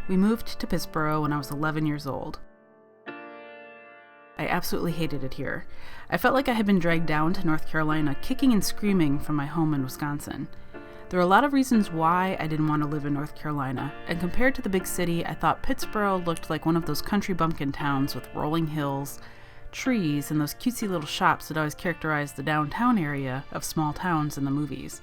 We moved to Pittsboro when I was 11 years old. I absolutely hated it here. I felt like I had been dragged down to North Carolina, kicking and screaming from my home in Wisconsin. There were a lot of reasons why I didn't want to live in North Carolina, and compared to the big city, I thought Pittsboro looked like one of those country bumpkin towns with rolling hills, trees, and those cutesy little shops that always characterized the downtown area of small towns in the movies.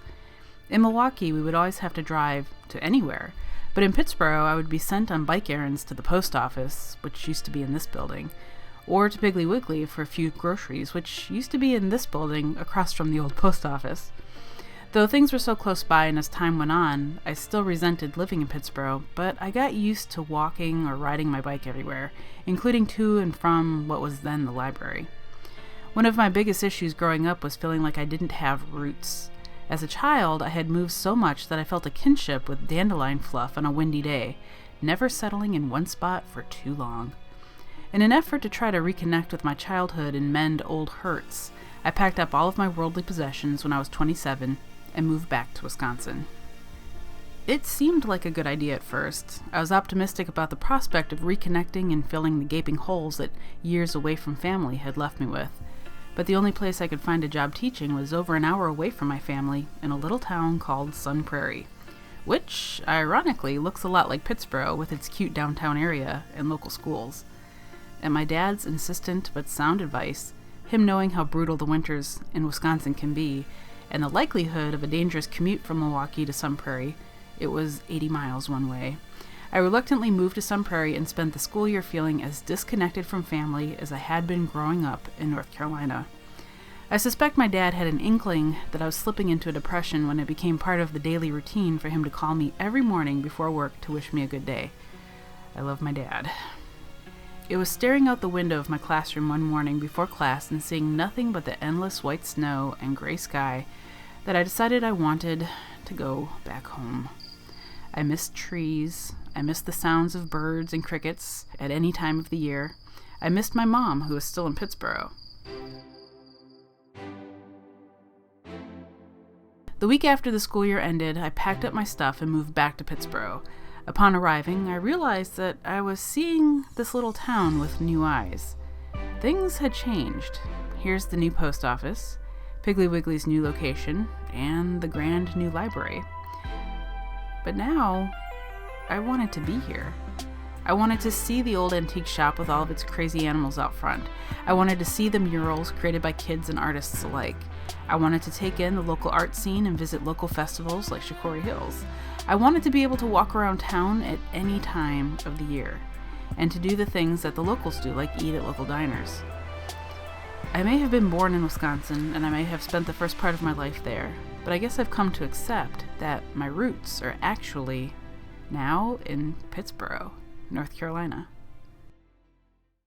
In Milwaukee, we would always have to drive to anywhere, but in Pittsboro, I would be sent on bike errands to the post office, which used to be in this building, or to Piggly Wiggly for a few groceries, which used to be in this building across from the old post office. Though things were so close by and as time went on, I still resented living in Pittsboro, but I got used to walking or riding my bike everywhere, including to and from what was then the library. One of my biggest issues growing up was feeling like I didn't have roots. As a child, I had moved so much that I felt a kinship with dandelion fluff on a windy day, never settling in one spot for too long. In an effort to try to reconnect with my childhood and mend old hurts, I packed up all of my worldly possessions when I was 27 and moved back to Wisconsin. It seemed like a good idea at first. I was optimistic about the prospect of reconnecting and filling the gaping holes that years away from family had left me with. But the only place I could find a job teaching was over an hour away from my family in a little town called Sun Prairie, which, ironically, looks a lot like Pittsboro with its cute downtown area and local schools. At my dad's insistent but sound advice, him knowing how brutal the winters in Wisconsin can be, and the likelihood of a dangerous commute from Milwaukee to Sun Prairie, it was 80 miles one way, I reluctantly moved to Sun Prairie and spent the school year feeling as disconnected from family as I had been growing up in North Carolina. I suspect my dad had an inkling that I was slipping into a depression when it became part of the daily routine for him to call me every morning before work to wish me a good day. I love my dad. It was staring out the window of my classroom one morning before class and seeing nothing but the endless white snow and gray sky that I decided I wanted to go back home. I missed trees. I missed the sounds of birds and crickets at any time of the year. I missed my mom, who was still in Pittsboro. The week after the school year ended, I packed up my stuff and moved back to Pittsboro. Upon arriving, I realized that I was seeing this little town with new eyes. Things had changed. Here's the new post office, Piggly Wiggly's new location, and the grand new library. But now, I wanted to be here. I wanted to see the old antique shop with all of its crazy animals out front. I wanted to see the murals created by kids and artists alike. I wanted to take in the local art scene and visit local festivals like Shikori Hills. I wanted to be able to walk around town at any time of the year, and to do the things that the locals do, like eat at local diners. I may have been born in Wisconsin, and I may have spent the first part of my life there, but I guess I've come to accept that my roots are actually now in Pittsboro, North Carolina.